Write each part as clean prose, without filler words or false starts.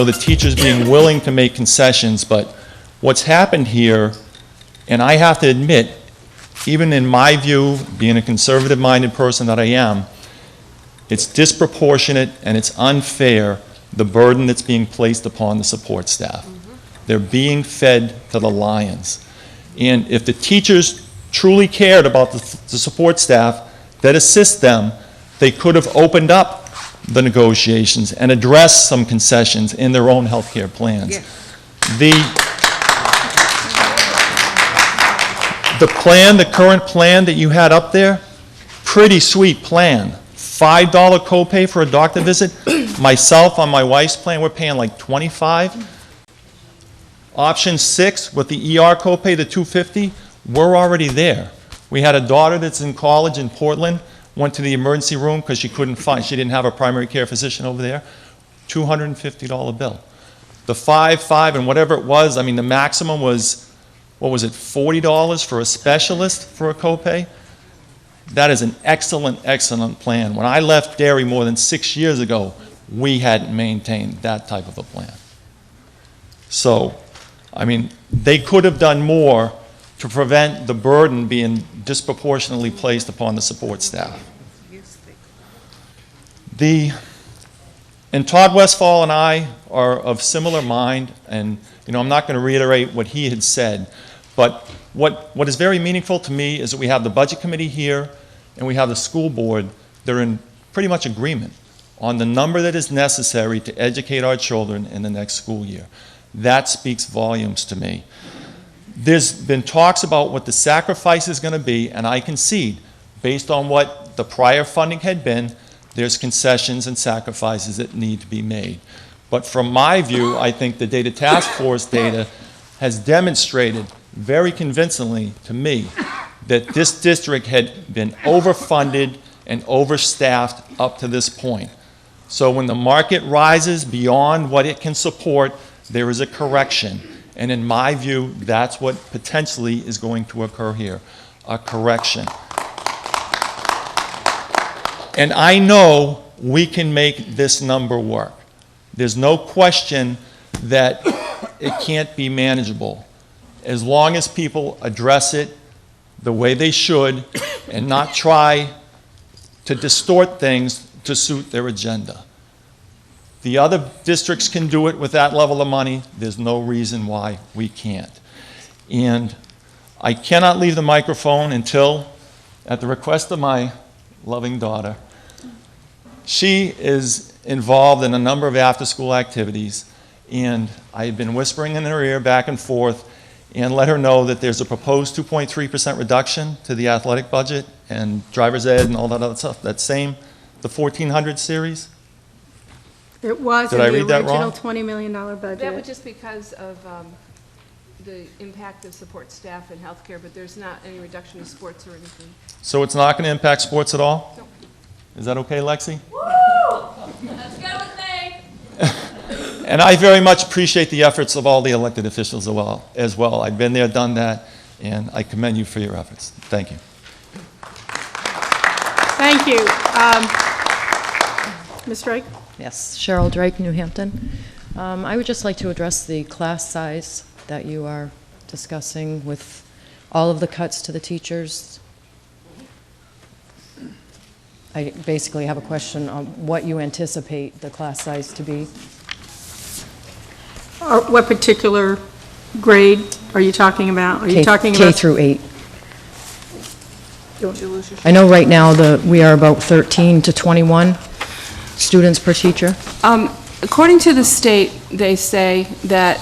the teachers being willing to make concessions, but what's happened here, and I have to admit, even in my view, being a conservative-minded person that I am, it's disproportionate and it's unfair, the burden that's being placed upon the support staff. They're being fed to the lions. And if the teachers truly cared about the support staff that assist them, they could have opened up the negotiations and addressed some concessions in their own health care plans. Yeah. The current plan that you had up there, pretty sweet plan. $5 copay for a doctor visit. Myself, on my wife's plan, we're paying like $25. Option 6 with the ER copay, the $250, we're already there. We had a daughter that's in college in Portland, went to the emergency room because she didn't have a primary care physician over there, $250 bill. The 5, and whatever it was, I mean, the maximum was, what was it, $40 for a specialist for a copay? That is an excellent, excellent plan. When I left dairy more than 6 years ago, we hadn't maintained that type of a plan. So, I mean, they could have done more to prevent the burden being disproportionately placed upon the support staff. And Todd Westfall and I are of similar mind, and I'm not going to reiterate what he had said, but what is very meaningful to me is that we have the budget committee here and we have the school board. They're in pretty much agreement on the number that is necessary to educate our children in the next school year. That speaks volumes to me. There's been talks about what the sacrifice is going to be, and I concede, based on what the prior funding had been, there's concessions and sacrifices that need to be made. But from my view, I think the data task force data has demonstrated very convincingly to me that this district had been overfunded and overstaffed up to this point. So when the market rises beyond what it can support, there is a correction. And in my view, that's what potentially is going to occur here, a correction. And I know we can make this number work. There's no question that it can't be manageable, as long as people address it the way they should and not try to distort things to suit their agenda. The other districts can do it with that level of money. There's no reason why we can't. And I cannot leave the microphone until, at the request of my loving daughter, she is involved in a number of after-school activities, and I've been whispering in her ear back and forth and let her know that there's a proposed 2.3% reduction to the athletic budget and driver's ed and all that other stuff. That same, the 1400 series. It was in the original $20 million budget. That was just because of the impact of support staff and healthcare, but there's not any reduction in sports or anything. So it's not going to impact sports at all? No. Is that okay, Lexi? Woo! Let's go with me. And I very much appreciate the efforts of all the elected officials as well. I've been there, done that, and I commend you for your efforts. Thank you. Thank you. Ms. Drake? Yes, Cheryl Drake, New Hampton. I would just like to address the class size that you are discussing with all of the cuts to the teachers. I basically have a question on what you anticipate the class size to be. What particular grade are you talking about? Are you talking K about through 8. Don't you lose your I know right now we are about 13 to 21 students per teacher. According to the state, they say that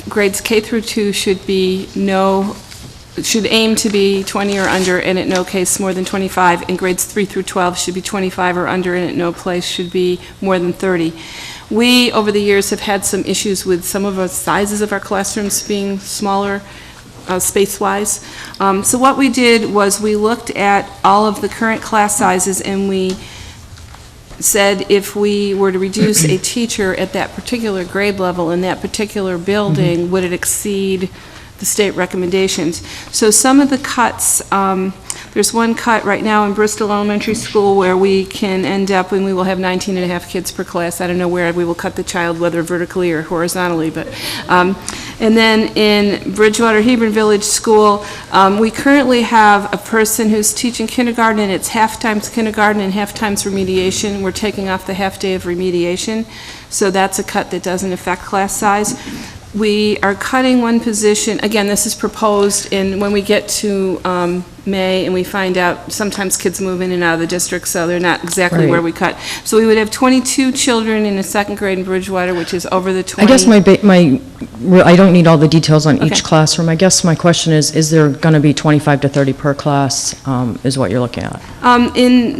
grades K through 2 should aim to be 20 or under, and at no case more than 25, and grades 3 through 12 should be 25 or under, and at no place should be more than 30. We, over the years, have had some issues with some of the sizes of our classrooms being smaller, space-wise. So what we did was we looked at all of the current class sizes, and we said if we were to reduce a teacher at that particular grade level in that particular building, would it exceed the state recommendations? So some of the cuts, There's one cut right now in Bristol Elementary School where we can end up, and we will have 19 and a half kids per class. I don't know where we will cut the child, whether vertically or horizontally, but, and then in Bridgewater Hebron Village School, we currently have a person who's teaching kindergarten, and it's half times kindergarten and half times remediation. We're taking off the half day of remediation, so that's a cut that doesn't affect class size. We are cutting one position, again, this is proposed, and when we get to May and we find out, sometimes kids move in and out of the district, so they're not exactly Right. where we cut. So we would have 22 children in the second grade in Bridgewater, which is over the 20. I guess I don't need all the details on Okay. each classroom. I guess my question is there going to be 25 to 30 per class, is what you're looking at?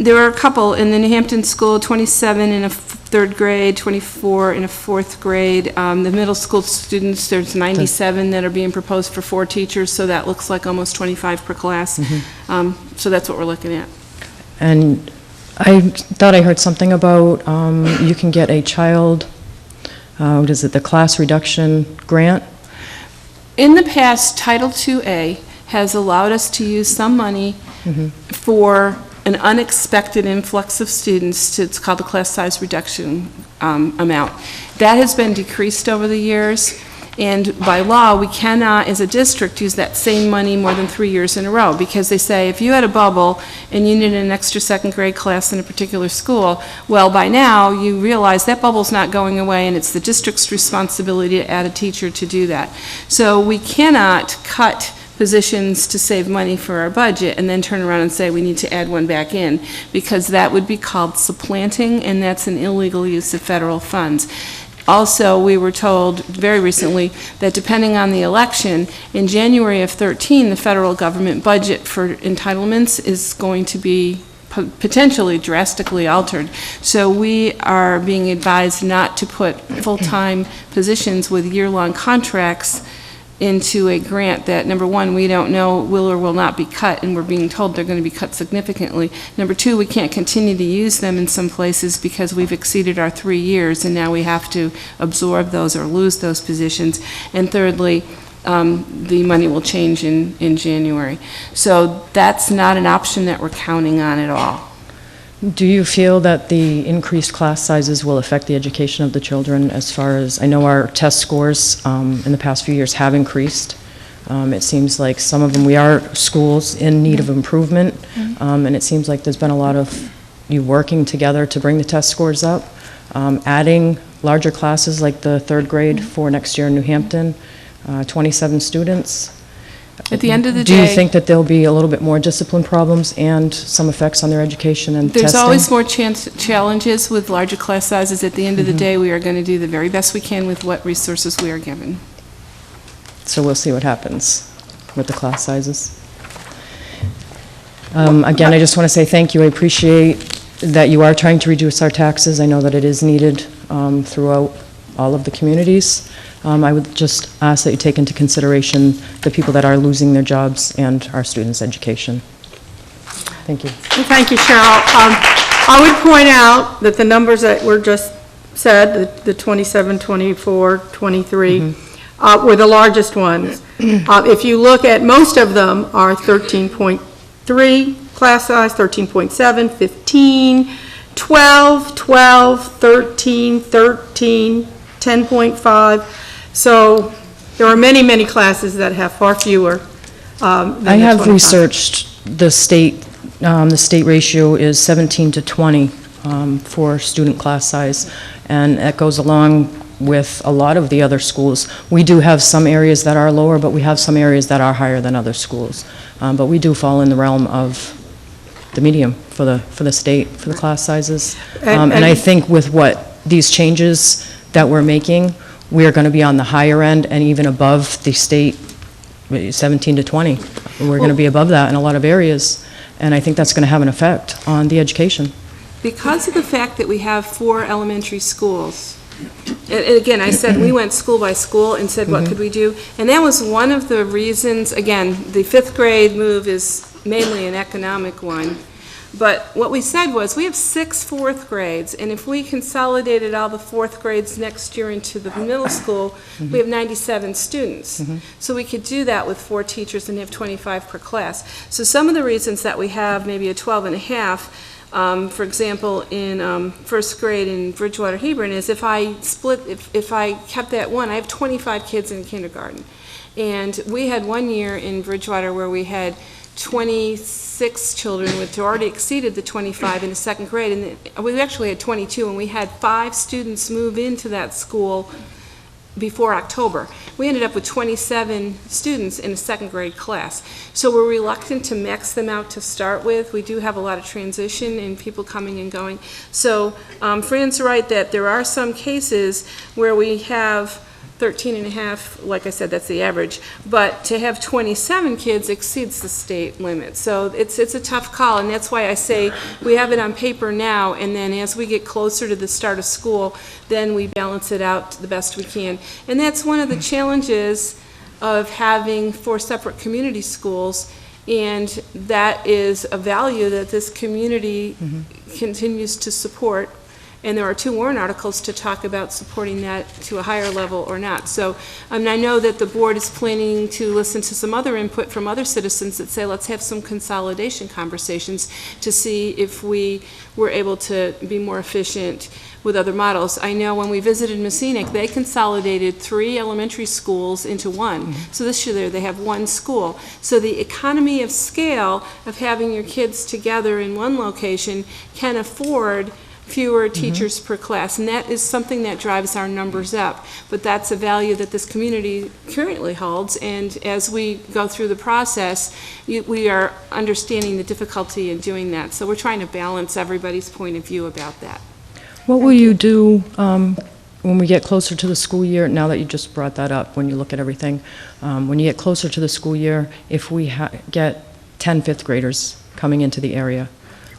There are a couple, in the New Hampton school, 27 in a third grade, 24 in a fourth grade. The middle school students, there's 97 that are being proposed for 4 teachers, so that looks like almost 25 per class. So that's what we're looking at. And I thought I heard something about you can get a child, what is it, the class reduction grant? In the past, Title II-A has allowed us to use some money for an unexpected influx of students. It's called the class size reduction amount. That has been decreased over the years, and by law, we cannot, as a district, use that same money more than 3 years in a row, because they say if you had a bubble and you needed an extra second grade class in a particular school, well, by now, you realize that bubble's not going away, and it's the district's responsibility to add a teacher to do that. So we cannot cut positions to save money for our budget and then turn around and say we need to add one back in, because that would be called supplanting, and that's an illegal use of federal funds. Also, we were told very recently that depending on the election, in January of 13, the federal government budget for entitlements is going to be potentially drastically altered. So we are being advised not to put full-time positions with year-long contracts into a grant that, number one, we don't know will or will not be cut, and we're being told they're going to be cut significantly. Number two, we can't continue to use them in some places because we've exceeded our 3 years, and now we have to absorb those or lose those positions. And thirdly, the money will change in January. So that's not an option that we're counting on at all. Do you feel that the increased class sizes will affect the education of the children as far as, I know our test scores in the past few years have increased. It seems like some of them, we are schools in need of improvement, and it seems like there's been a lot of you working together to bring the test scores up, adding larger classes like the third grade for next year in New Hampton, 27 students. At the end of the Do day, you think that there'll be a little bit more discipline problems and some effects on their education and testing? there's always more challenges with larger class sizes. At the end of the day, we are going to do the very best we can with what resources we are given. So we'll see what happens with the class sizes. Again, I just want to say thank you. I appreciate that you are trying to reduce our taxes. I know that it is needed throughout all of the communities. I would just ask that you take into consideration the people that are losing their jobs and our students' education. Thank you. Thank you, Cheryl. I would point out that the numbers that were just said, the 27, 24, 23, were the largest ones. If you look at, most of them are 13.3 class size, 13.7, 15, 12, 12, 13, 13, 10.5. So there are many, many classes that have far fewer than I the have 25. researched the state ratio is 17 to 20 for student class size, and that goes along with a lot of the other schools. We do have some areas that are lower, but we have some areas that are higher than other schools. But we do fall in the realm of the medium for the state, for the class sizes. And I think with what these changes that we're making, we are going to be on the higher end and even above the state 17 to 20. We're going to be above that in a lot of areas, and I think that's going to have an effect on the education. Because of the fact that we have 4 elementary schools, and again, I said we went school by school and said, what could we do? And that was one of the reasons, again, the 5th grade move is mainly an economic one, But what we said was, we have 6 fourth grades, and if we consolidated all the fourth grades next year into the middle school, we have 97 students. So we could do that with 4 teachers and have 25 per class. So some of the reasons that we have maybe a 12 and a half, for example, in first grade in Bridgewater Hebron, is if I kept that one, I have 25 kids in kindergarten. And we had one year in Bridgewater where we had 26 children, which already exceeded the 25 in the second grade, and we actually had 22, and we had 5 students move into that school before October. We ended up with 27 students in a second grade class. So we're reluctant to max them out to start with. We do have a lot of transition and people coming and going. So Fran's right that there are some cases where we have 13 and a half, like I said, that's the average, but to have 27 kids exceeds the state limit. So it's a tough call, and that's why I say we have it on paper now, and then as we get closer to the start of school, then we balance it out the best we can. And that's one of the challenges of having 4 separate community schools, and that is a value that this community continues to support. And there are 2 warrant articles to talk about supporting that to a higher level or not. So I know that the board is planning to listen to some other input from other citizens that say, let's have some consolidation conversations to see if we were able to be more efficient with other models. I know when we visited Messinic, they consolidated 3 elementary schools into 1. So this year they have 1 school. So the economy of scale of having your kids together in one location can afford fewer teachers per class, and that is something that drives our numbers up. But that's a value that this community currently holds, and as we go through the process, we are understanding the difficulty in doing that. So we're trying to balance everybody's point of view about that. What will you do when we get closer to the school year, now that you just brought that up, when you look at everything, when you get closer to the school year, if we get 10 fifth graders coming into the area,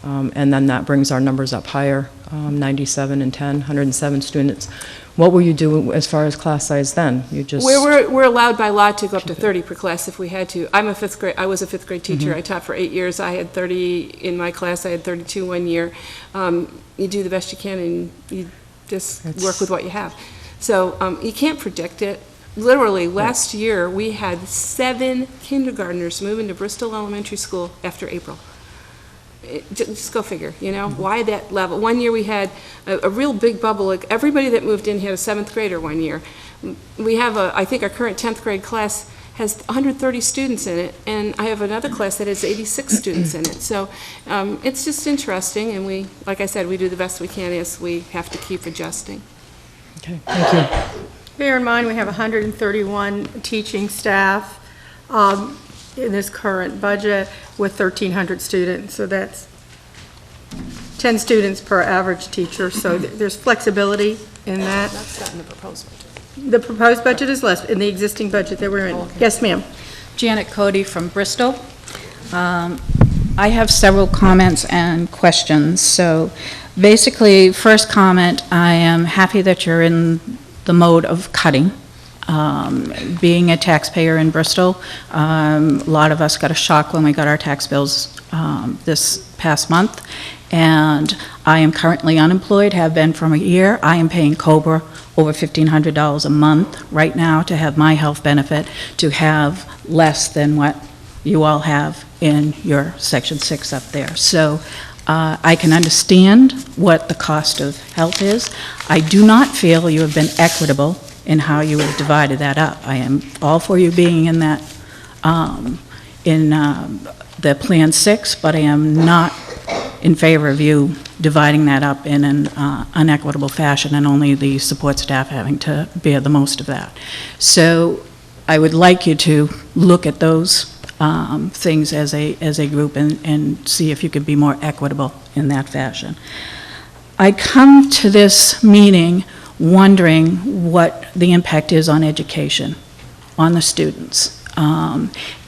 and then that brings our numbers up higher, 97 and 10, 107 students. What will you do as far as class size then? You just... We're allowed by law to go up to 30 per class if we had to. I was a fifth grade teacher. I taught for 8 years. I had 30 in my class. I had 32 one year. You do the best you can, and you just work with what you have. So you can't predict it. Literally, last year, we had 7 kindergartners move into Bristol Elementary School after April. Just go figure, why that level? One year we had a real big bubble, like everybody that moved in had a 7th grader one year. We have I think our current 10th grade class has 130 students in it, and I have another class that has 86 students in it. So it's just interesting, and we, like I said, we do the best we can as we have to keep adjusting. Okay, thank you. Bear in mind, we have 131 teaching staff in this current budget with 1,300 students, so that's 10 students per average teacher, so there's flexibility in that. That's not in the proposed budget. The proposed budget is less in the existing budget that we're in. Okay. Yes, ma'am. Janet Cody from Bristol. I have several comments and questions. So basically, first comment, I am happy that you're in the mode of cutting. Being a taxpayer in Bristol, a lot of us got a shock when we got our tax bills this past month, and I am currently unemployed, have been for a year. I am paying COBRA over $1,500 a month right now to have my health benefit, to have less than what you all have in your Section 6 up there. So I can understand what the cost of health is. I do not feel you have been equitable in how you have divided that up. I am all for you being in that, the Plan 6, but I am not in favor of you dividing that up in an unequitable fashion and only the support staff having to bear the most of that. So I would like you to look at those things as a group and see if you could be more equitable in that fashion. I come to this meeting wondering what the impact is on education, on the students.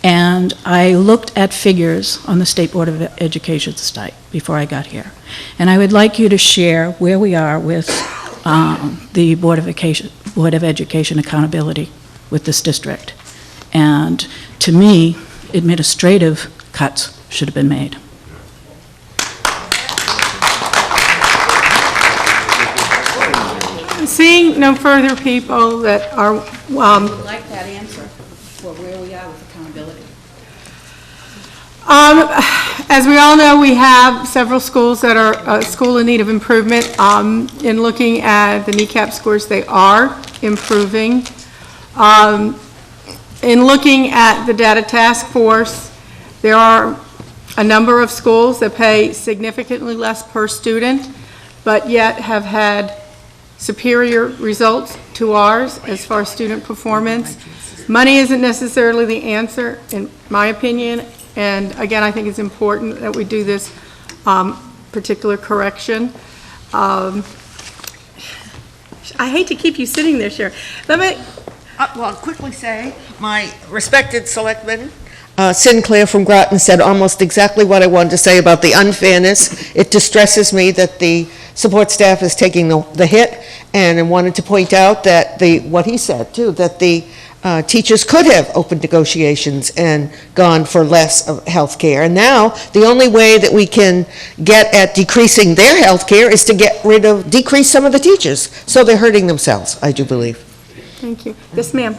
And I looked at figures on the State Board of Education site before I got here. And I would like you to share where we are with the Board of Education accountability with this district. And to me, administrative cuts should have been made. Seeing no further people that are, like that answer for where we are with accountability. as we all know, we have several schools that are school in need of improvement. In looking at the kneecap scores, they are improving. In looking at the data task force, there are a number of schools that pay significantly less per student, but yet have had superior results to ours as far as student performance. Money isn't necessarily the answer, in my opinion, and again, I think it's important that we do this particular correction. I hate to keep you sitting there, Sharon. Let me, Well, I'll quickly say, my respected selectman, Sinclair from Groton, said almost exactly what I wanted to say about the unfairness. It distresses me that the support staff is taking the hit, and I wanted to point out that what he said too, that the teachers could have opened negotiations and gone for less of health care. And now, the only way that we can get at decreasing their health care is to decrease some of the teachers. So they're hurting themselves, I do believe. thank you. Yes, ma'am.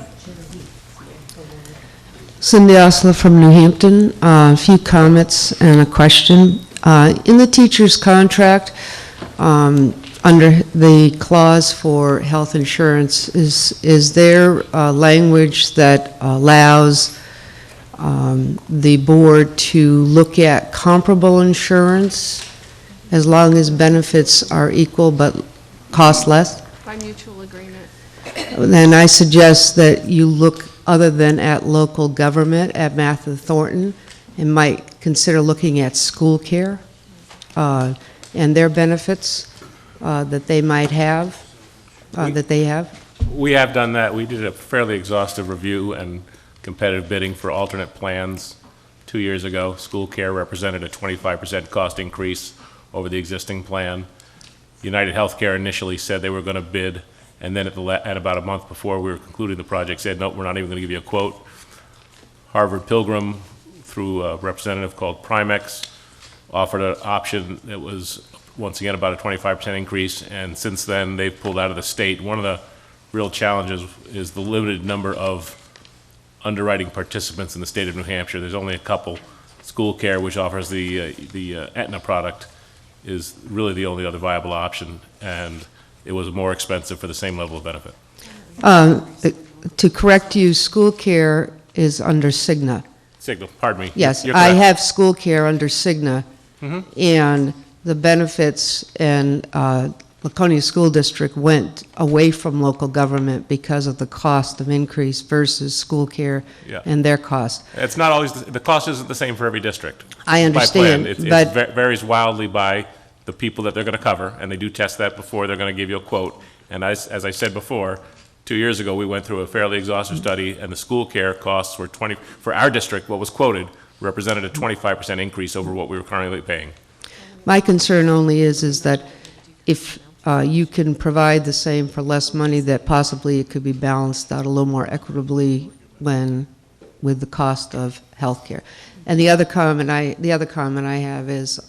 Cindy Osler from New Hampton. A few comments and a question. In the teacher's contract, under the clause for health insurance, is there language that allows the board to look at comparable insurance as long as benefits are equal but cost less? By mutual agreement. Then I suggest that you look other than at local government, at Matthew Thornton, and might consider looking at school care and their benefits that they might have, that they have. We have done that. We did a fairly exhaustive review and competitive bidding for alternate plans 2 years ago. School care represented a 25% cost increase over the existing plan. United Healthcare initially said they were going to bid, and then at about a month before we were concluding the project said, nope, we're not even going to give you a quote. Harvard Pilgrim, through a representative called Primex, offered an option that was, once again, about a 25% increase, and since then, they've pulled out of the state. One of the real challenges is the limited number of underwriting participants in the state of New Hampshire. There's only a couple. School care, which offers the Aetna product, is really the only other viable option, and it was more expensive for the same level of benefit. To correct you, school care is under Cigna. Signal, pardon me. Yes, You're I correct. have school care under Cigna, and the benefits and Laconia School District went away from local government because of the cost of increase versus school care Yeah. and their cost. It's not always, the cost isn't the same for every district. I understand, By plan. but- It varies wildly by the people that they're going to cover, and they do test that before they're going to give you a quote. And as I said before, 2 years ago, we went through a fairly exhaustive study, and the school care costs were for our district, what was quoted, represented a 25% increase over what we were currently paying. My concern only is that if you can provide the same for less money, that possibly it could be balanced out a little more equitably with the cost of healthcare. And the other comment I have is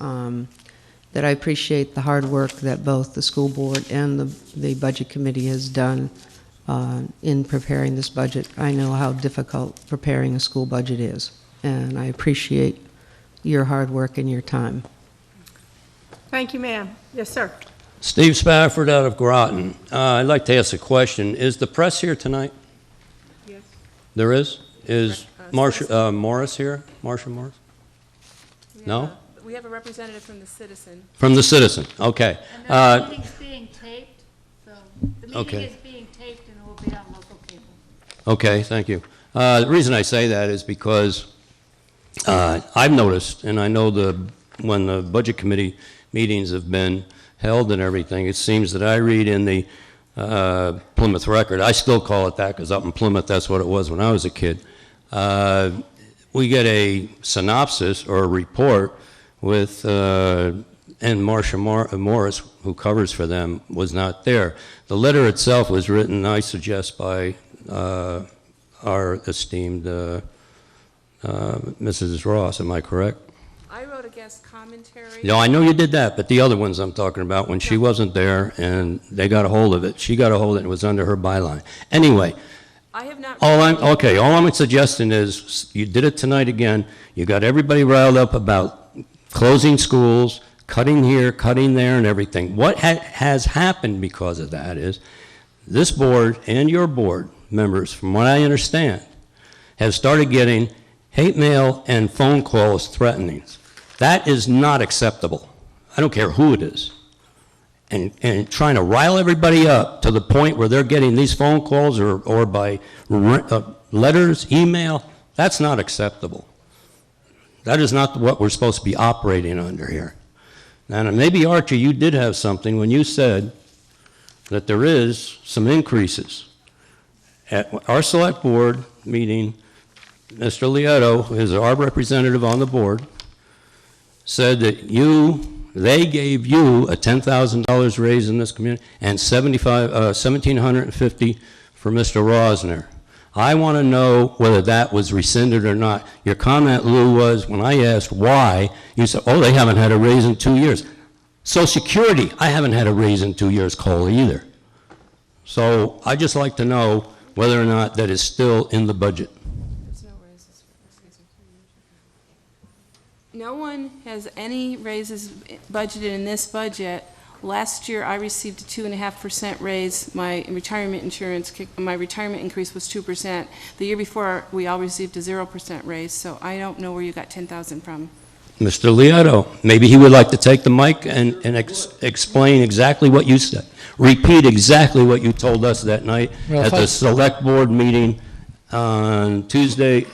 that I appreciate the hard work that both the school board and the budget committee has done in preparing this budget. I know how difficult preparing a school budget is, and I appreciate your hard work and your time. Thank you, ma'am. Yes, sir. Steve Spafford out of Groton. I'd like to ask a question. Is the press here tonight? Yes. There is? Is Marsha Morris here? Marsha Morris? No? We have a representative from the Citizen. From the Citizen, okay. And the meeting's being taped, so the Okay. meeting is being taped and it will be on local cable. Okay, thank you. The reason I say that is because I've noticed, and I know when the Budget Committee meetings have been held and everything, it seems that I read in the Plymouth Record, I still call it that because up in Plymouth that's what it was when I was a kid, we get a synopsis or a report with, and Marsha Morris, who covers for them, was not there. The letter itself was written, I suggest, by our esteemed Mrs. Ross, am I correct? I wrote a guest commentary. No, I know you did that, but the other ones I'm talking about, when she wasn't there and they got a hold of it, she got a hold of it and it was under her byline. Anyway, I have not. all I'm suggesting is, you did it tonight again, you got everybody riled up about closing schools, cutting here, cutting there, and everything. What has happened because of that is, this board and your board members, from what I understand, have started getting hate mail and phone calls threatening. That is not acceptable. I don't care who it is. And trying to rile everybody up to the point where they're getting these phone calls or by letters, email, that's not acceptable. That is not what we're supposed to be operating under here. And maybe, Archie, you did have something when you said that there is some increases. At our select board meeting, Mr. Lieto, who is our representative on the board, said that they gave you a $10,000 raise in this community and $1,750 for Mr. Rosner. I want to know whether that was rescinded or not. Your comment, Lou, was when I asked why, you said, oh, they haven't had a raise in 2 years. Social Security, I haven't had a raise in 2 years, Cole, either. So I'd just like to know whether or not that is still in the budget. No one has any raises budgeted in this budget. Last year, I received a 2.5% raise. My retirement increase was 2%. The year before, we all received a 0% raise, so I don't know where you got 10,000 from. Mr. Lieto, maybe he would like to take the mic and explain exactly what you said. Repeat exactly what you told us that night at the select board meeting on Tuesday.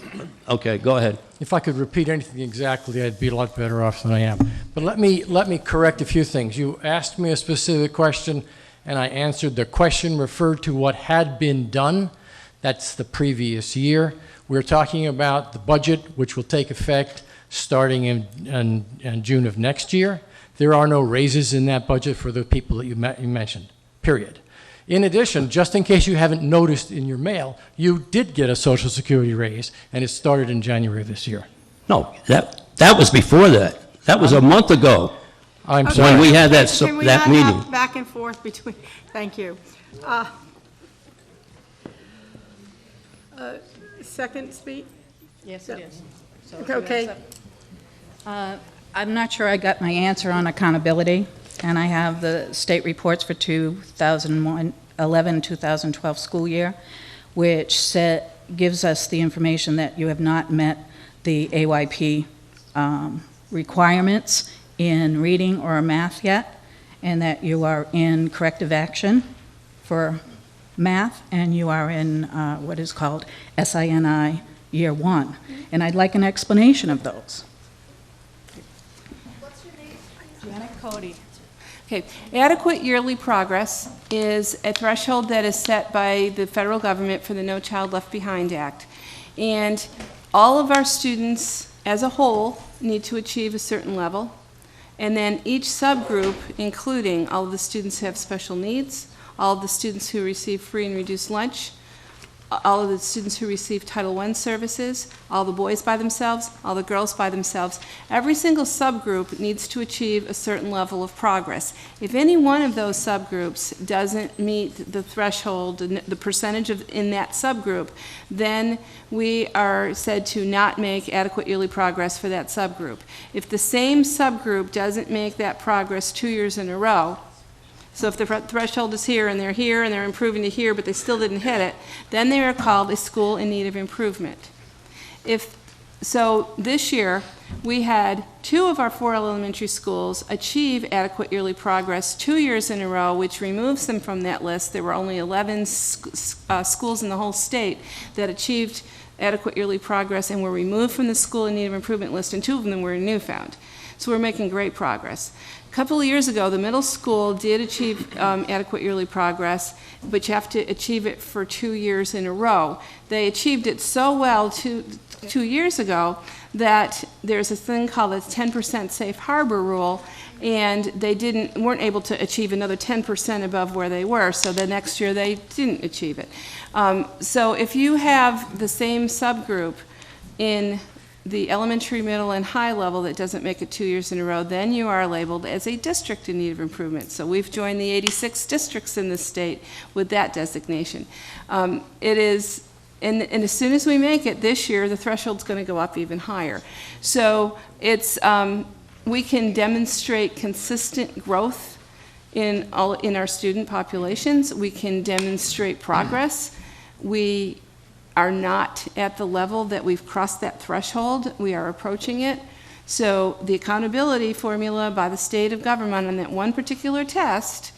Okay, go ahead. If I could repeat anything exactly, I'd be a lot better off than I am. But let me correct a few things. You asked me a specific question, and I answered. The question referred to what had been done. That's the previous year. We're talking about the budget, which will take effect starting in June of next year. There are no raises in that budget for the people that you mentioned, period. In addition, just in case you haven't noticed in your mail, you did get a Social Security raise, and it started in January of this year. No, that was before that. That was a month ago. I'm sorry. When we had that Can we that not meeting. have back and forth between, thank you. Second speak? Yes, it is. So Okay. I'm not sure I got my answer on accountability, and I have the state reports for 2011-2012 school year, which gives us the information that you have not met the AYP requirements in reading or math yet, and that you are in corrective action for math, and you are in what is called SINI Year 1. And I'd like an explanation of those. What's your name? Janet Cody. Okay, adequate yearly progress is a threshold that is set by the federal government for the No Child Left Behind Act. And all of our students as a whole need to achieve a certain level. And then each subgroup, including all of the students who have special needs, all of the students who receive free and reduced lunch, all of the students who receive Title I services, all the boys by themselves, all the girls by themselves. Every single subgroup needs to achieve a certain level of progress. If any one of those subgroups doesn't meet the threshold, the percentage in that subgroup, then we are said to not make adequate yearly progress for that subgroup. If the same subgroup doesn't make that progress 2 years in a row, so if the threshold is here and they're improving to here, but they still didn't hit it, then they are called a school in need of improvement. So this year, we had 2 of our 4 elementary schools achieve adequate yearly progress 2 years in a row, which removes them from that list. There were only 11 schools in the whole state that achieved adequate yearly progress and were removed from the school in need of improvement list, and 2 of them were in Newfound. So we're making great progress. A couple of years ago, the middle school did achieve adequate yearly progress, but you have to achieve it for 2 years in a row. They achieved it so well 2 years ago that there's a thing called the 10% safe harbor rule, and they weren't able to achieve another 10% above where they were, so the next year they didn't achieve it. So if you have the same subgroup in the elementary, middle, and high level that doesn't make it 2 years in a row, then you are labeled as a district in need of improvement. So we've joined the 86 districts in the state with that designation. It is, and as soon as we make it this year, the threshold's going to go up even higher. So it's, we can demonstrate consistent growth in our student populations. We can demonstrate progress. We are not at the level that we've crossed that threshold. We are approaching it. So the accountability formula by the state of government on that one particular test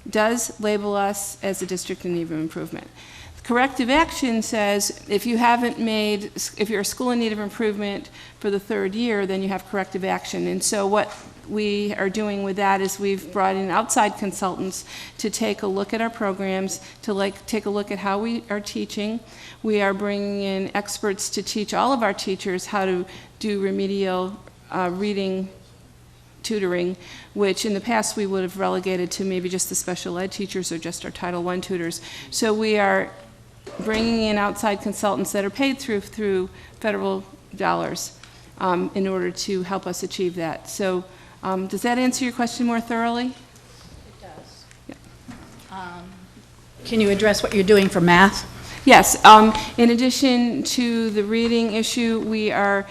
does label us as a district in need of improvement. Corrective action says if you haven't made, if you're a school in need of improvement for the 3rd year, then you have corrective action. And so what we are doing with that is we've brought in outside consultants to take a look at our programs, to take a look at how we are teaching. We are bringing in experts to teach all of our teachers how to do remedial reading tutoring, which in the past we would have relegated to maybe just the special ed teachers or just our Title I tutors. So we are bringing in outside consultants that are paid through federal dollars in order to help us achieve that. So does that answer your question more thoroughly? It does. Yeah. Can you address what you're doing for math? Yes. In addition to the reading issue, we are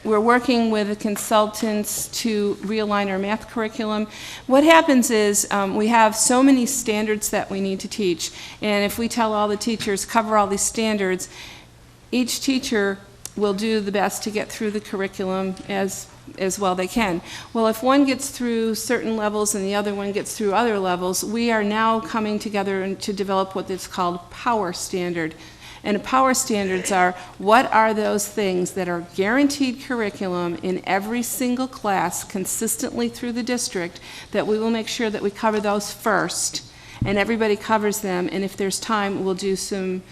we're working with the consultants to realign our math curriculum. What happens is we have so many standards that we need to teach, and if we tell all the teachers, cover all these standards, each teacher will do the best to get through the curriculum as well they can. Well, if one gets through certain levels and the other one gets through other levels, we are now coming together to develop what is called power standard. And power standards are, what are those things that are guaranteed curriculum in every single class consistently through the district, that we will make sure that we cover those first, and everybody covers them, and if there's time, we'll do some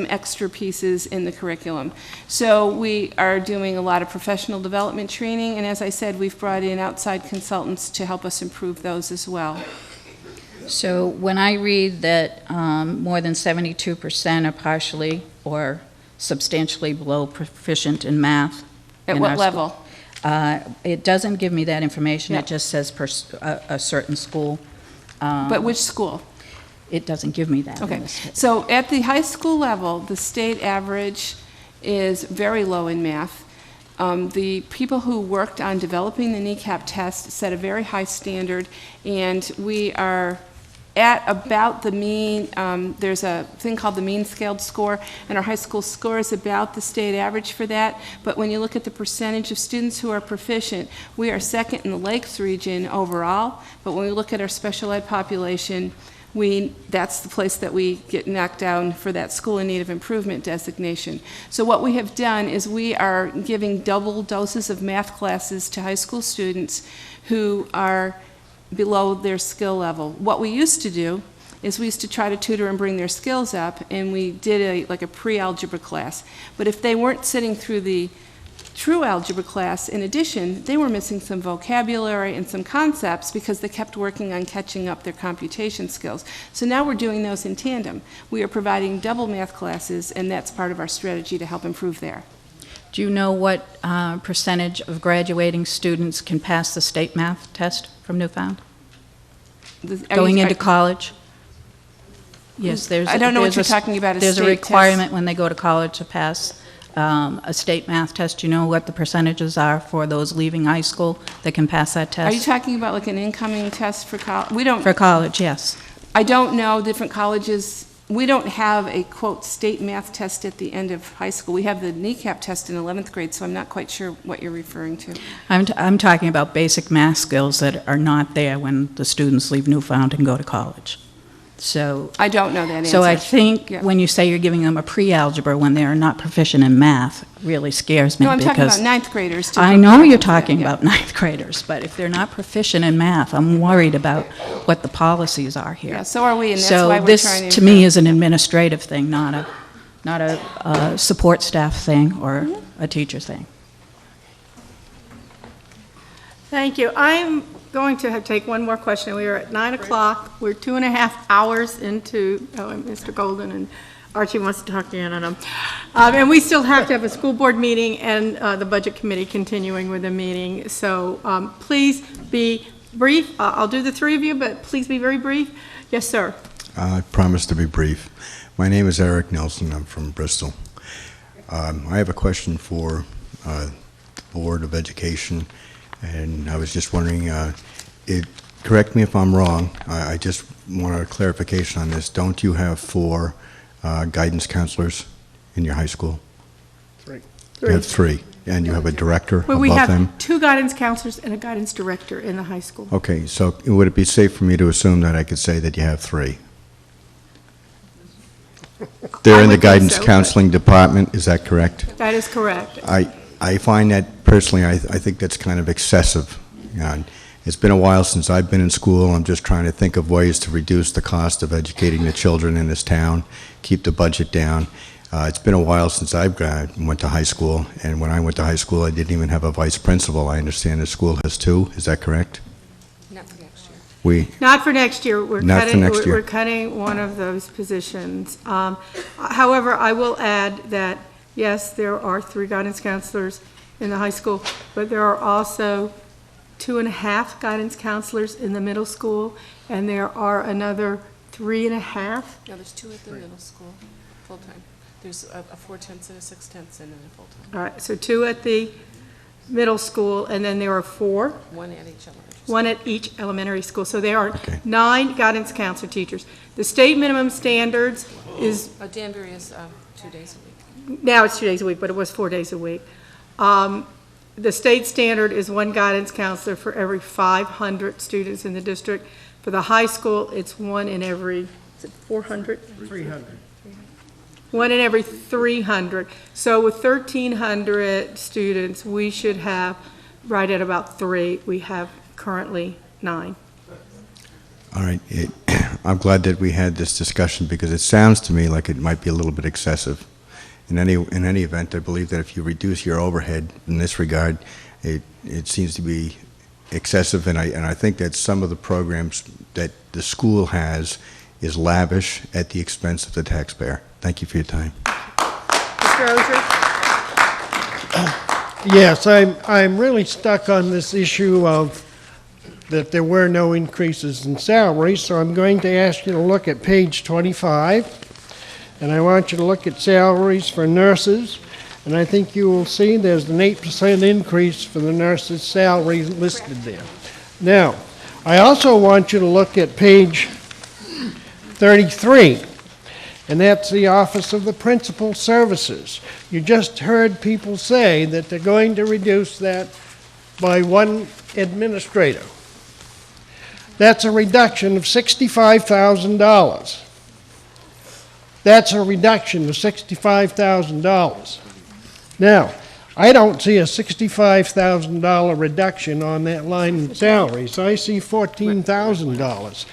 extra pieces in the curriculum. So we are doing a lot of professional development training, and as I said, we've brought in outside consultants to help us improve those as well. So when I read that more than 72% are partially or substantially below proficient in math. At what level? It doesn't give me that information. Yep. It just says a certain school. But which school? It doesn't give me that. Okay, so at the high school level, the state average is very low in math. The people who worked on developing the kneecap test set a very high standard, and we are at about the mean. There's a thing called the mean scaled score, and our high school score is about the state average for that. But when you look at the percentage of students who are proficient, we are second in the Lakes region overall. But when we look at our special ed population, that's the place that we get knocked down for that school in need of improvement designation. So what we have done is we are giving double doses of math classes to high school students who are below their skill level. What we used to do is we used to try to tutor and bring their skills up, and we did like a pre-algebra class. But if they weren't sitting through the true algebra class, in addition, they were missing some vocabulary and some concepts because they kept working on catching up their computation skills. So now we're doing those in tandem. We are providing double math classes, and that's part of our strategy to help improve there. Do you know what percentage of graduating students can pass the state math test from Newfound? Going into college? Yes, there's. I don't know what you're talking about. There's a requirement when they go to college to pass a state math test. Do you know what the percentages are for those leaving high school that can pass that test? Are you talking about like an incoming test for college? We don't. For college, yes. I don't know. Different colleges. We don't have a, quote, state math test at the end of high school. We have the kneecap test in 11th grade, so I'm not quite sure what you're referring to. I'm talking about basic math skills that are not there when the students leave Newfound and go to college. So I don't know that answer. So I think Yeah. when you say you're giving them a pre-algebra when they're not proficient in math, really scares me. No, I'm talking because about ninth graders. I know you're talking about ninth graders, but if they're not proficient in math, I'm worried about what the policies are here. Yeah, so are we, and that's So why we're this, trying to. to me, is an administrative thing, not a support staff thing or a teacher thing. Thank you. I'm going to take one more question. We are at 9 o'clock. We're 2.5 hours into, Mr. Golden, Archie wants to talk again on them. And we still have to have a school board meeting and the budget committee continuing with the meeting. So please be brief. I'll do the three of you, but please be very brief. Yes, sir. I promise to be brief. My name is Eric Nelson. I'm from Bristol. I have a question for the Board of Education, and I was just wondering, correct me if I'm wrong, I just want a clarification on this. Don't you have 4 guidance counselors in your high school? 3. You have 3, and you have a director Well, above we have them? 2 guidance counselors and a guidance director in the high school. Okay, so would it be safe for me to assume that I could say that you have 3? They're in the would think guidance so, but- counseling department, is that correct? That is correct. I find that, personally, I think that's kind of excessive. It's been a while since I've been in school. I'm just trying to think of ways to reduce the cost of educating the children in this town, keep the budget down. It's been a while since I went to high school, and when I went to high school, I didn't even have a vice principal. I understand the school has 2. Is that correct? Not for next year. Not for next year. Not for next year. We're cutting one of those positions. However, I will add that, yes, there are 3 guidance counselors in the high school, but there are also 2.5 guidance counselors in the middle school, and there are another 3.5. No, there's 2 at the middle school, full-time. There's a 4/10 and a 6/10 and then a full-time. All right, so 2 at the middle school, and then there are 4. 1 at each elementary. 1 at each elementary school. So there are 9 guidance counselor teachers. The state minimum standards is, Danbury is 2 days a week. now it's 2 days a week, but it was 4 days a week. The state standard is 1 guidance counselor for every 500 students in the district. For the high school, it's 1 in every, is it 400? 300. 1 in every 300. So with 1,300 students, we should have right at about 3. We have currently 9. All right. I'm glad that we had this discussion because it sounds to me like it might be a little bit excessive. In any event, I believe that if you reduce your overhead in this regard, it seems to be excessive, and I think that some of the programs that the school has is lavish at the expense of the taxpayer. Thank you for your time. Mr. Oger? Yes, I'm really stuck on this issue of that there were no increases in salaries, so I'm going to ask you to look at page 25. And I want you to look at salaries for nurses, and I think you will see there's an 8% increase for the nurses' salary listed there. Now, I also want you to look at page 33, and that's the Office of the Principal Services. You just heard people say that they're going to reduce that by 1 administrator. That's a reduction of $65,000. That's a reduction of $65,000. Now, I don't see a $65,000 reduction on that line in salaries. I see $14,000.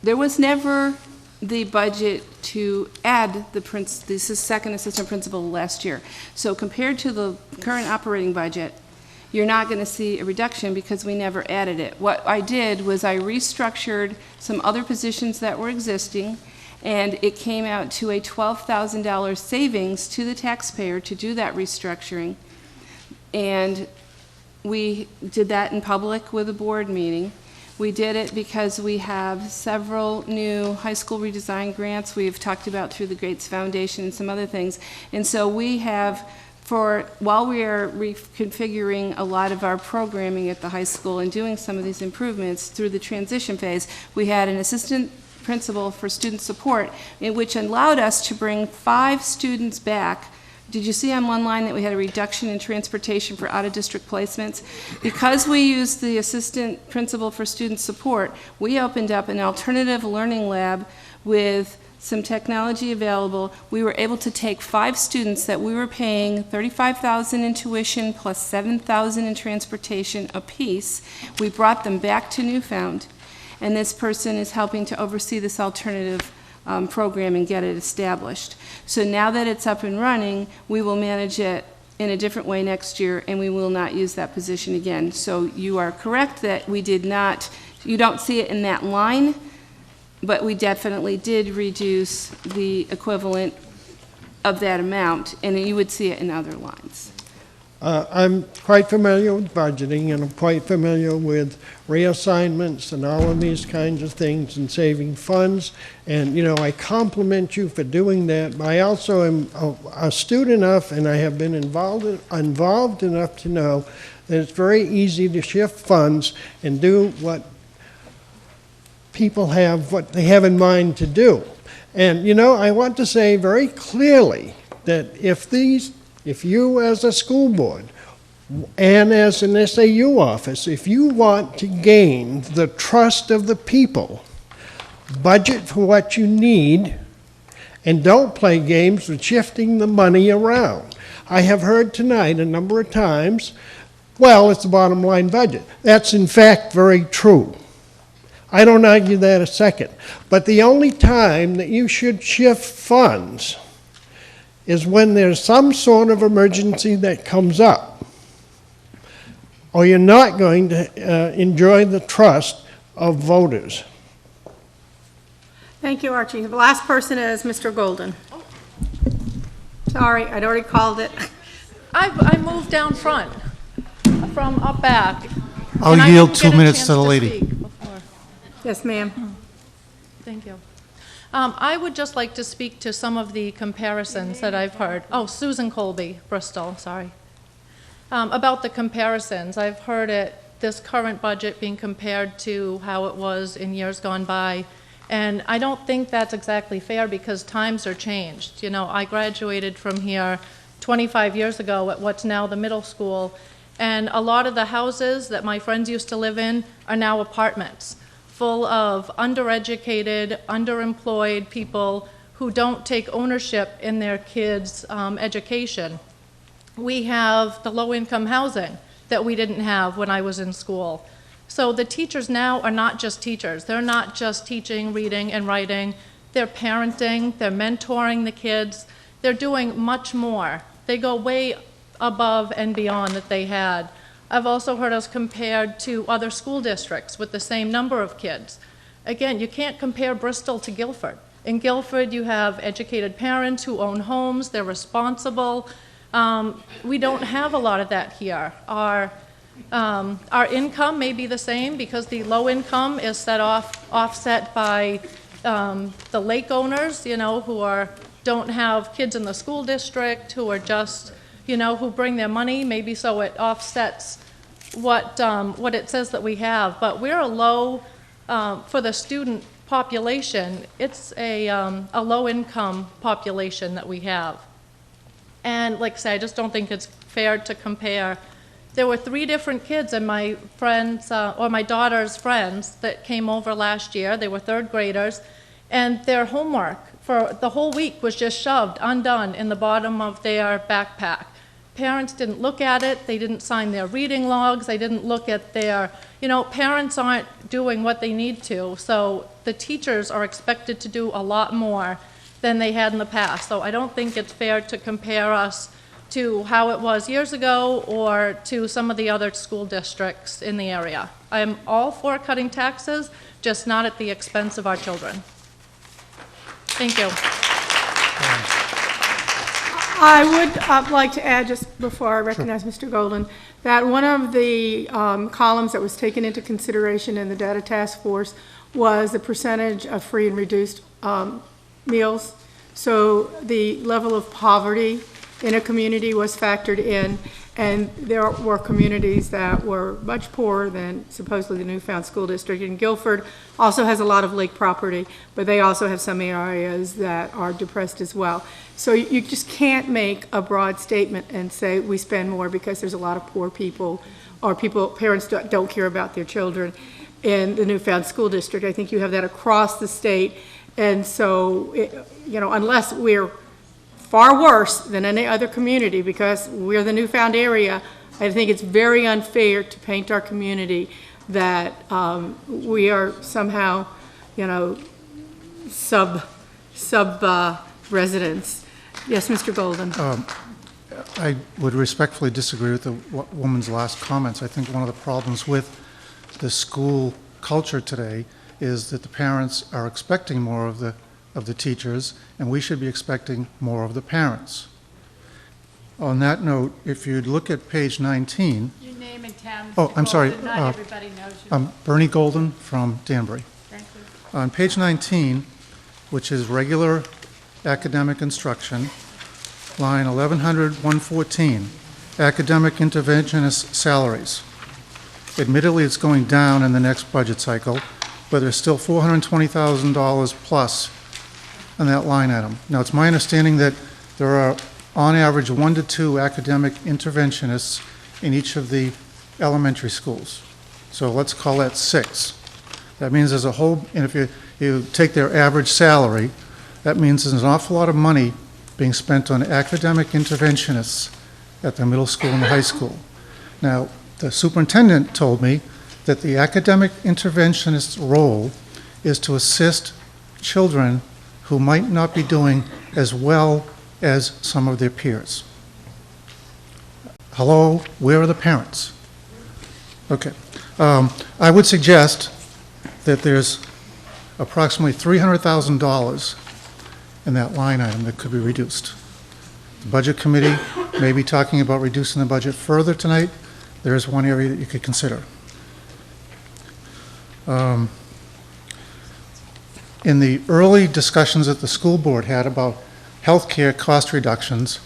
There was never the budget to add the second assistant principal last year. So compared to the current operating budget, you're not going to see a reduction because we never added it. What I did was I restructured some other positions that were existing, and it came out to a $12,000 savings to the taxpayer to do that restructuring. And we did that in public with a board meeting. We did it because we have several new high school redesign grants we've talked about through the Gates Foundation and some other things. And so we have, while we are reconfiguring a lot of our programming at the high school and doing some of these improvements through the transition phase, we had an assistant principal for student support, which allowed us to bring 5 students back. Did you see on one line that we had a reduction in transportation for out-of-district placements? Because we used the assistant principal for student support, we opened up an alternative learning lab with some technology available. We were able to take 5 students that we were paying $35,000 in tuition plus $7,000 in transportation apiece. We brought them back to Newfound, and this person is helping to oversee this alternative program and get it established. So now that it's up and running, we will manage it in a different way next year, and we will not use that position again. So you are correct that we did not, you don't see it in that line, but we definitely did reduce the equivalent of that amount, and you would see it in other lines. I'm quite familiar with budgeting, and I'm quite familiar with reassignments and all of these kinds of things and saving funds. And, you know, I compliment you for doing that, but I also am astute enough, and I have been involved enough to know that it's very easy to shift funds and do what they have in mind to do. And, you know, I want to say very clearly that if you as a school board and as an SAU office, if you want to gain the trust of the people, budget for what you need and don't play games with shifting the money around. I have heard tonight a number of times, well, it's the bottom line budget. That's in fact very true. I don't argue that a second. But the only time that you should shift funds is when there's some sort of emergency that comes up, or you're not going to enjoy the trust of voters. Thank you, Archie. The last person is Mr. Golden. Sorry, I'd already called it. I moved down front from up back. I'll yield 2 minutes to the lady. Yes, ma'am. Thank you. I would just like to speak to some of the comparisons that I've heard. Oh, Susan Colby, Bristol, sorry. About the comparisons, I've heard this current budget being compared to how it was in years gone by. And I don't think that's exactly fair because times are changed. You know, I graduated from here 25 years ago at what's now the middle school, and a lot of the houses that my friends used to live in are now apartments, full of undereducated, underemployed people who don't take ownership in their kids' education. We have the low-income housing that we didn't have when I was in school. So the teachers now are not just teachers. They're not just teaching, reading, and writing. They're parenting, they're mentoring the kids. They're doing much more. They go way above and beyond that they had. I've also heard us compared to other school districts with the same number of kids. Again, you can't compare Bristol to Guilford. In Guilford, you have educated parents who own homes, they're responsible. We don't have a lot of that here. Our income may be the same because the low income is offset by the lake owners, you know, who don't have kids in the school district, who are just, you know, who bring their money, maybe so it offsets what it says that we have. But we're a low, for the student population, it's a low-income population that we have. And like I say, I just don't think it's fair to compare. There were 3 different kids in my friends, or my daughter's friends, that came over last year. They were 3rd graders, and their homework for the whole week was just shoved undone in the bottom of their backpack. Parents didn't look at it, they didn't sign their reading logs, they didn't look at their, you know, parents aren't doing what they need to, so the teachers are expected to do a lot more than they had in the past. So I don't think it's fair to compare us to how it was years ago or to some of the other school districts in the area. I'm all for cutting taxes, just not at the expense of our children. Thank you. I would like to add, just before I recognize Mr. Golden, that one of the columns that was taken into consideration in the data task force was the percentage of free and reduced meals. So the level of poverty in a community was factored in, and there were communities that were much poorer than supposedly the Newfound School District. And Guilford also has a lot of lake property, but they also have some areas that are depressed as well. So you just can't make a broad statement and say we spend more because there's a lot of poor people or parents don't care about their children in the Newfound School District. I think you have that across the state. And so, you know, unless we're far worse than any other community because we're the Newfound area, I think it's very unfair to paint our community that we are somehow, you know, sub residents. Yes, Mr. Golden. I would respectfully disagree with the woman's last comments. I think one of the problems with the school culture today is that the parents are expecting more of the teachers, and we should be expecting more of the parents. On that note, if you'd look at page 19. Your name and town, Oh, Mr. I'm sorry. Golden. Not everybody knows you. I'm Bernie Golden from Danbury. Thank you. On page 19, which is regular academic instruction, line 1100-114, academic interventionist salaries. Admittedly, it's going down in the next budget cycle, but there's still $420,000 plus on that line item. Now, it's my understanding that there are, on average, 1 to 2 academic interventionists in each of the elementary schools. So let's call that 6. That means there's a whole, and if you take their average salary, that means there's an awful lot of money being spent on academic interventionists at the middle school and the high school. Now, the superintendent told me that the academic interventionist's role is to assist children who might not be doing as well as some of their peers. Hello, where are the parents? Okay. I would suggest that there's approximately $300,000 in that line item that could be reduced. The Budget Committee may be talking about reducing the budget further tonight. There is one area that you could consider. In the early discussions that the school board had about healthcare cost reductions,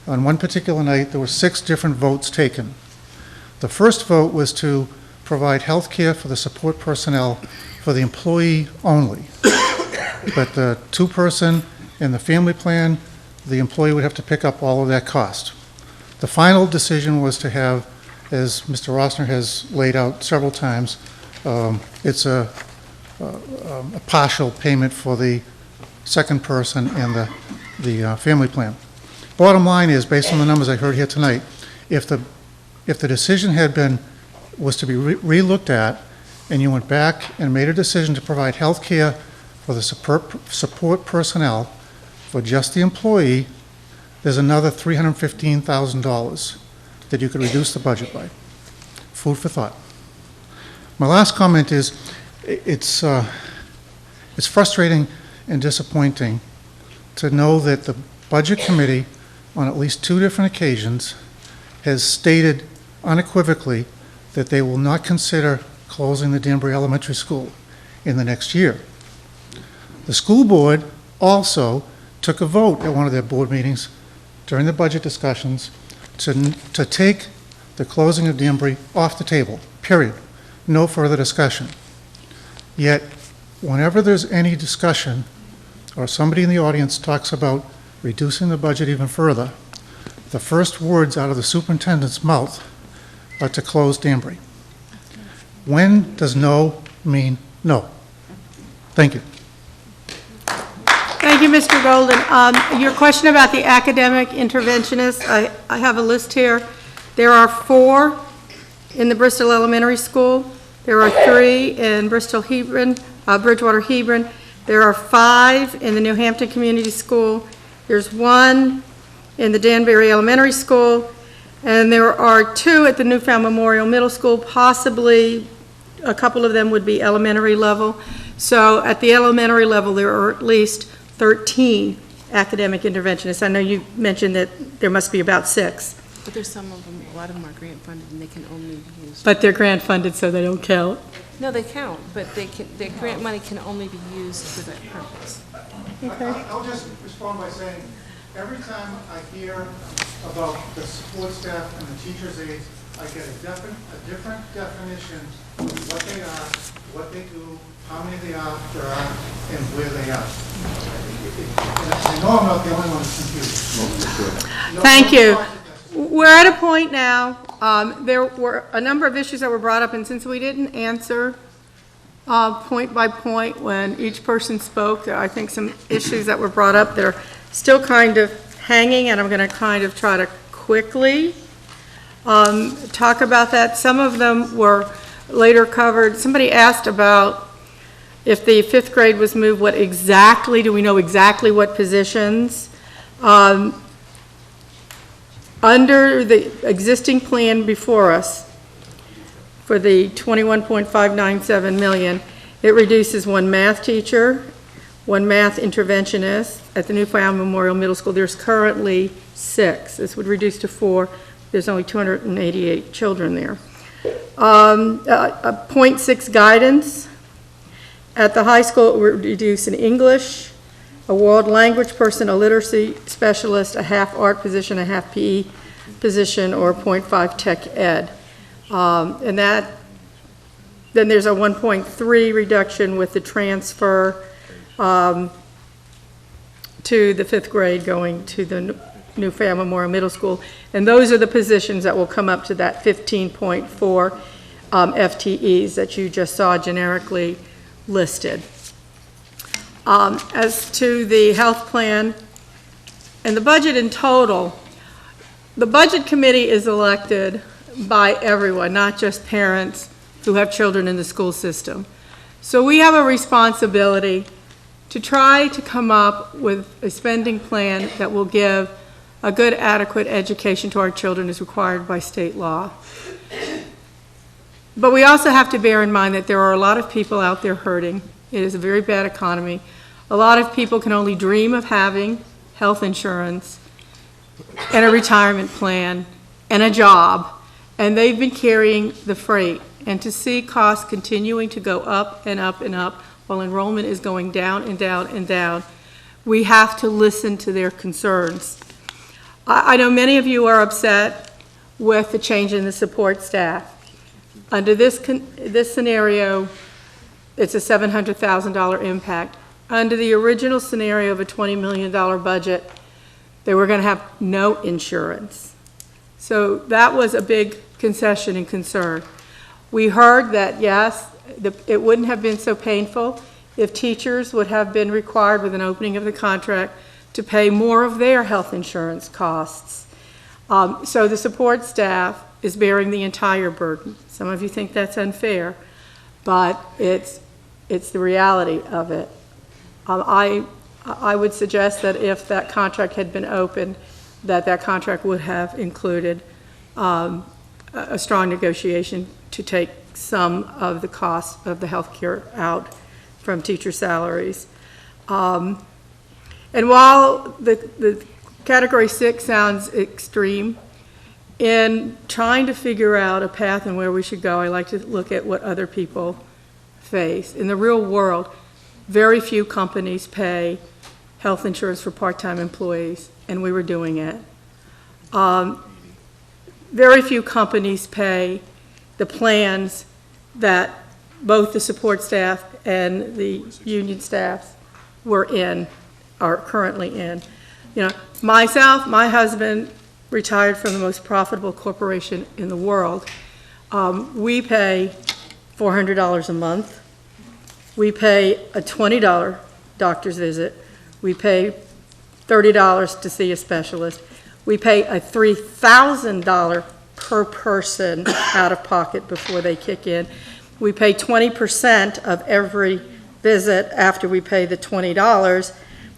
on one particular night there were 6 different votes taken. The first vote was to provide health care for the support personnel for the employee only. But the 2-person in the family plan, the employee would have to pick up all of that cost. The final decision was to have, as Mr. Rossner has laid out several times, it's a partial payment for the second person and the family plan. Bottom line is, based on the numbers I heard here tonight, if the decision was to be re-looked at, and you went back and made a decision to provide health care for the support personnel for just the employee, there's another $315,000 that you could reduce the budget by. Food for thought. My last comment is, it's frustrating and disappointing to know that the Budget Committee, on at least 2 different occasions, has stated unequivocally that they will not consider closing the Danbury Elementary School in the next year. The school board also took a vote at one of their board meetings during the budget discussions to take the closing of Danbury off the table, period. No further discussion. Yet, whenever there's any discussion, or somebody in the audience talks about reducing the budget even further, the first words out of the superintendent's mouth are to close Danbury. When does no mean no? Thank you. Thank you, Mr. Golden. Your question about the academic interventionists, I have a list here. There are 4 in the Bristol Elementary School. There are 3 in Bridgewater Hebron. There are 5 in the New Hampton Community School. There's 1 in the Danbury Elementary School, and there are 2 at the Newfound Memorial Middle School. Possibly a couple of them would be elementary level. So at the elementary level, there are at least 13 academic interventionists. I know you mentioned that there must be about 6. But there's some of them, a lot of them are grant funded and they can only be used. But they're grant funded, so they don't count. No, they count, but their grant money can only be used for that purpose. Okay. I'll just respond by saying, every time I hear about the support staff and the teacher's aides, I get a different definition of what they are, what they do, how many there are, and where they are. And I know I'm not the only one that's confused. Thank you. We're at a point now, there were a number of issues that were brought up, and since we didn't answer point by point when each person spoke, there are, I think, some issues that were brought up that are still kind of hanging, and I'm going to kind of try to quickly talk about that. Some of them were later covered. Somebody asked about if the 5th grade was moved, what exactly, do we know exactly what positions? Under the existing plan before us, for the $21.597 million, It reduces one math teacher, one math interventionist. At the Newfound Memorial Middle School, there's currently 6. This would reduce to 4. There's only 288 children there. 0.6 guidance. At the high school, it would reduce an English, a world language person, a literacy specialist, a half art position, a half PE position, or 0.5 tech ed. And that, then there's a 1.3 reduction with the transfer to the 5th grade going to the Newfound Memorial Middle School. And those are the positions that will come up to that 15.4 FTEs that you just saw generically listed. As to the health plan and the budget in total, the budget committee is elected by everyone, not just parents who have children in the school system. So we have a responsibility to try to come up with a spending plan that will give a good, adequate education to our children as required by state law. But we also have to bear in mind that there are a lot of people out there hurting. It is a very bad economy. A lot of people can only dream of having health insurance and a retirement plan and a job, and they've been carrying the freight. And to see costs continuing to go up and up and up while enrollment is going down and down and down, we have to listen to their concerns. I know many of you are upset with the change in the support staff. Under this scenario, it's a $700,000 impact. Under the original scenario of a $20 million budget, they were going to have no insurance. So that was a big concession and concern. We heard that, yes, it wouldn't have been so painful if teachers would have been required with an opening of the contract to pay more of their health insurance costs. So the support staff is bearing the entire burden. Some of you think that's unfair, but it's the reality of it. I would suggest that if that contract had been opened, that contract would have included a strong negotiation to take some of the cost of the health care out from teacher salaries. And while the Category 6 sounds extreme, in trying to figure out a path and where we should go, I like to look at what other people face. In the real world, very few companies pay health insurance for part-time employees, and we were doing it. Very few companies pay the plans that both the support staff and the union staffs are currently in. You know, myself, my husband retired from the most profitable corporation in the world. We pay $400 a month. We pay a $20 doctor's visit. We pay $30 to see a specialist. We pay a $3,000 per person out of pocket before they kick in. We pay 20% of every visit after we pay the $20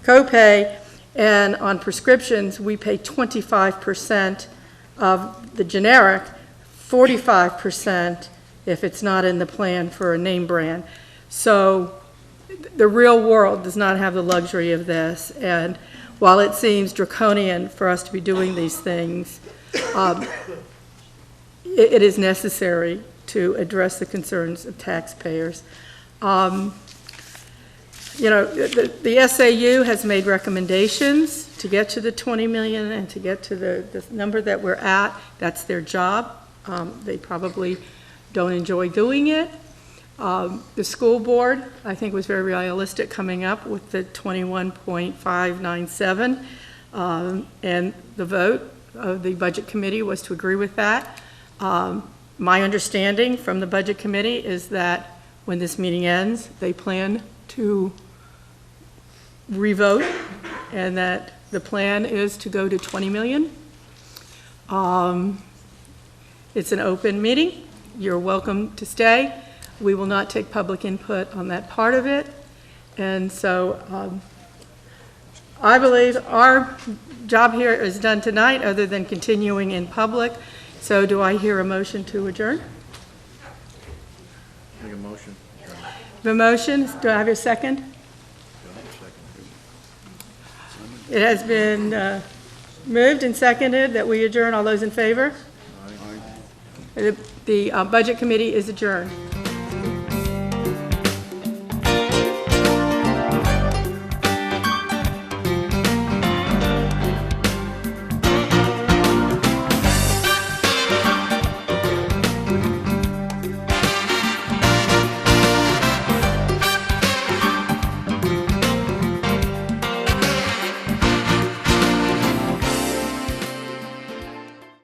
copay, and on prescriptions we pay 25% of the generic, 45% if it's not in the plan for a name brand. So the real world does not have the luxury of this, and while it seems draconian for us to be doing these things, it is necessary to address the concerns of taxpayers. You know, the SAU has made recommendations to get to the 20 million and to get to the number that we're at. That's their job. They probably don't enjoy doing it. The school board, I think, was very realistic coming up with the 21.597, and the vote of the budget committee was to agree with that. My understanding from the budget committee is that when this meeting ends, they plan to revote, and that the plan is to go to 20 million. It's an open meeting. You're welcome to stay. We will not take public input on that part of it. And so I believe our job here is done tonight, other than continuing in public. So do I hear a motion to adjourn? Make a motion. The motion, do I have a second? It has been moved and seconded that we adjourn. All those in favor? The Budget Committee is adjourned.